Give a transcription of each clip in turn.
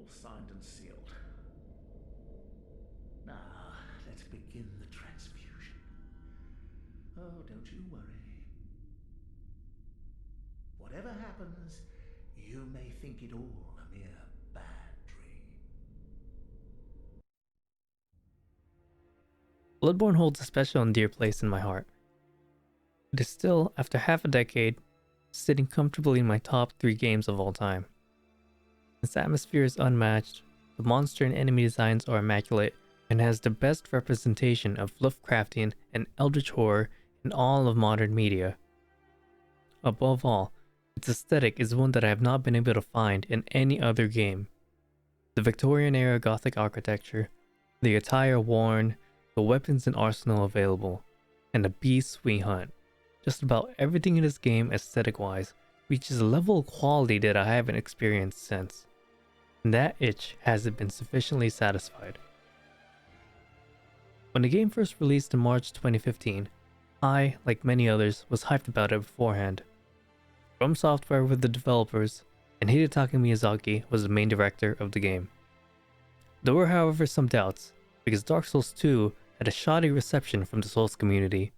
signed and sealed. Now, let's begin the transfusion. Oh, don't you worry. Whatever happens, you may think it all a mere bad dream. Bloodborne holds a special and dear place in my heart. It is still, after half a decade, sitting comfortably in my top 3 games of all time. Its atmosphere is unmatched, the monster and enemy designs are immaculate, and has the best representation of Lovecraftian and eldritch horror in all of modern media. Above all, its aesthetic is one that I have not been able to find in any other game. The Victorian-era Gothic architecture, the attire worn, the weapons and arsenal available, and the beasts we hunt. Just about everything in this game aesthetic-wise reaches a level of quality that I haven't experienced since. And that itch hasn't been sufficiently satisfied. When the game first released in March 2015, I, like many others, was hyped about it beforehand. From Software were the developers, and Hidetaka Miyazaki was the main director of the game. There were, however, some doubts, because Dark Souls 2 had a shoddy reception from the Souls community,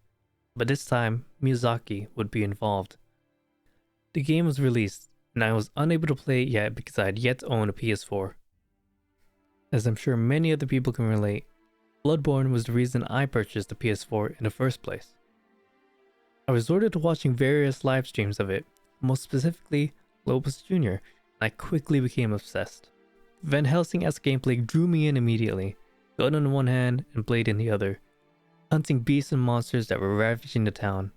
but this time, Miyazaki would be involved. The game was released, and I was unable to play it yet because I had yet to own a PS4. As I'm sure many other people can relate, Bloodborne was the reason I purchased the PS4 in the first place. I resorted to watching various live streams of it, most specifically Lopus Jr., and I quickly became obsessed. Van Helsing-esque gameplay drew me in immediately, gun in one hand and blade in the other, hunting beasts and monsters that were ravaging the town.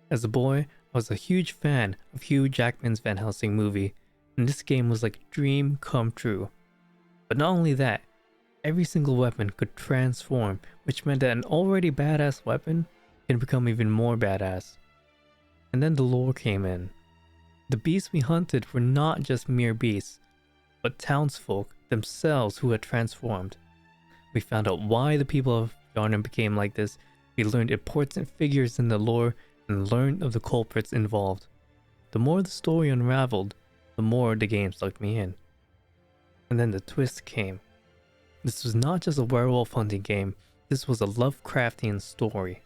As a boy, I was a huge fan of Hugh Jackman's Van Helsing movie, and this game was like a dream come true. But not only that, every single weapon could transform, which meant that an already badass weapon can become even more badass. And then the lore came in. The beasts we hunted were not just mere beasts, but townsfolk themselves who had transformed. We found out why the people of Yarnum became like this, we learned important figures in the lore, and learned of the culprits involved. The more the story unraveled, the more the game sucked me in. And then the twist came. This was not just a werewolf hunting game, this was a Lovecraftian story.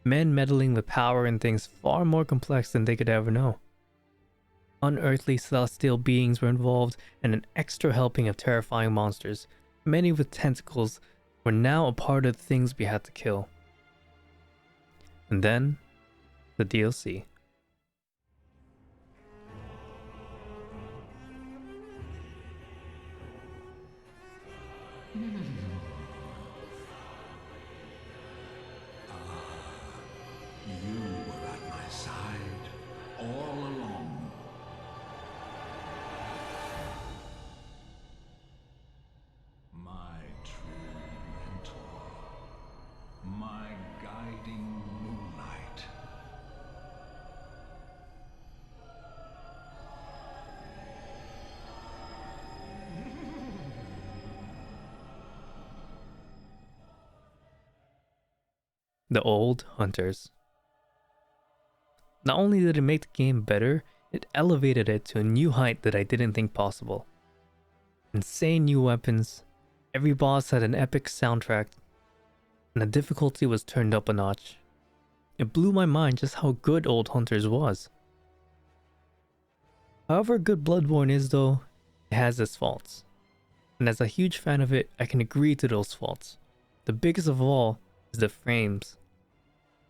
Men meddling with power and things far more complex than they could ever know. Unearthly celestial beings were involved, and an extra helping of terrifying monsters, many with tentacles, were now a part of the things we had to kill. And then, the DLC. You were at my side all along. My true mentor, my guiding moonlight. The Old Hunters. Not only did it make the game better, it elevated it to a new height that I didn't think possible. Insane new weapons, every boss had an epic soundtrack, and the difficulty was turned up a notch. It blew my mind just how good Old Hunters was. However good Bloodborne is though, it has its faults. And as a huge fan of it, I can agree to those faults. The biggest of all is the frames.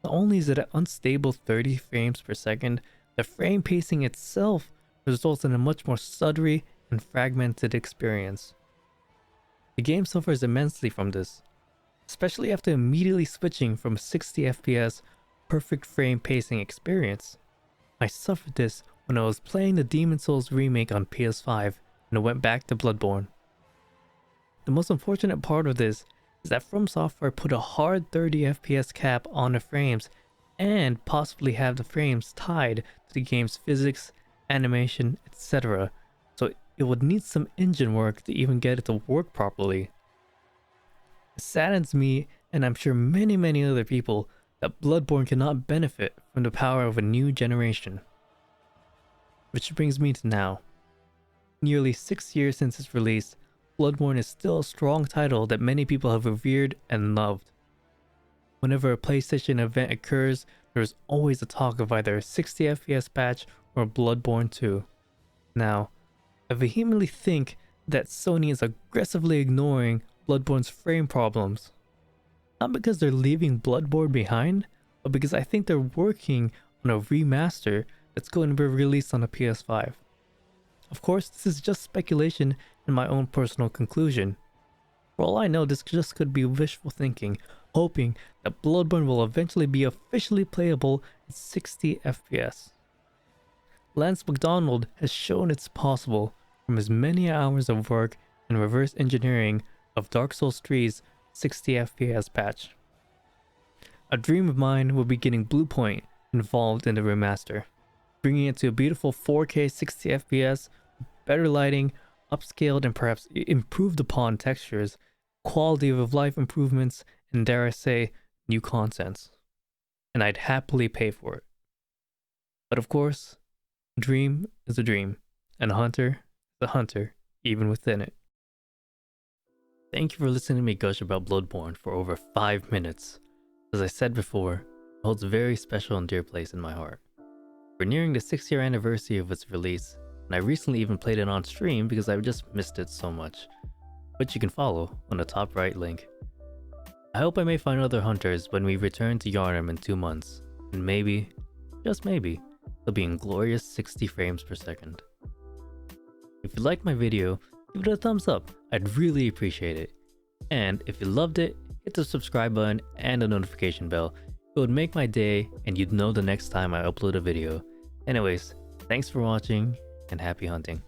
Not only is it an unstable 30 frames per second, the frame pacing itself results in a much more stuttery and fragmented experience. The game suffers immensely from this, especially after immediately switching from a 60 FPS perfect frame pacing experience. I suffered this when I was playing the Demon's Souls remake on PS5 and I went back to Bloodborne. The most unfortunate part of this is that From Software put a hard 30 FPS cap on the frames and possibly have the frames tied to the game's physics, animation, etc. So it would need some engine work to even get it to work properly. It saddens me, and I'm sure many other people, that Bloodborne cannot benefit from the power of a new generation. Which brings me to now. Nearly 6 years since its release, Bloodborne is still a strong title that many people have revered and loved. Whenever a PlayStation event occurs, there is always a talk of either a 60 FPS patch or Bloodborne 2. Now, I vehemently think that Sony is aggressively ignoring Bloodborne's frame problems. Not because they're leaving Bloodborne behind, but because I think they're working on a remaster that's going to be released on the PS5. Of course, this is just speculation and my own personal conclusion. For all I know, this just could be wishful thinking, hoping that Bloodborne will eventually be officially playable at 60 FPS. Lance McDonald has shown it's possible from his many hours of work and reverse engineering of Dark Souls 3's 60 FPS patch. A dream of mine will be getting Bluepoint involved in the remaster, bringing it to a beautiful 4K 60 FPS, better lighting, upscaled and perhaps improved upon textures, quality of life improvements, and dare I say, new contents. And I'd happily pay for it. But of course, a dream is a dream, and a hunter is a hunter, even within it. Thank you for listening to me gush about Bloodborne for over 5 minutes. As I said before, it holds a very special and dear place in my heart. We're nearing the 6-year anniversary of its release, and I recently even played it on stream because I just missed it so much, which you can follow on the top right link. I hope I may find other hunters when we return to Yharnam in 2 months, and maybe, just maybe, they'll be in glorious 60 frames per second. If you liked my video, give it a thumbs up, I'd really appreciate it. And if you loved it, hit the subscribe button and the notification bell. It would make my day and you'd know the next time I upload a video. Anyways, thanks for watching and happy hunting.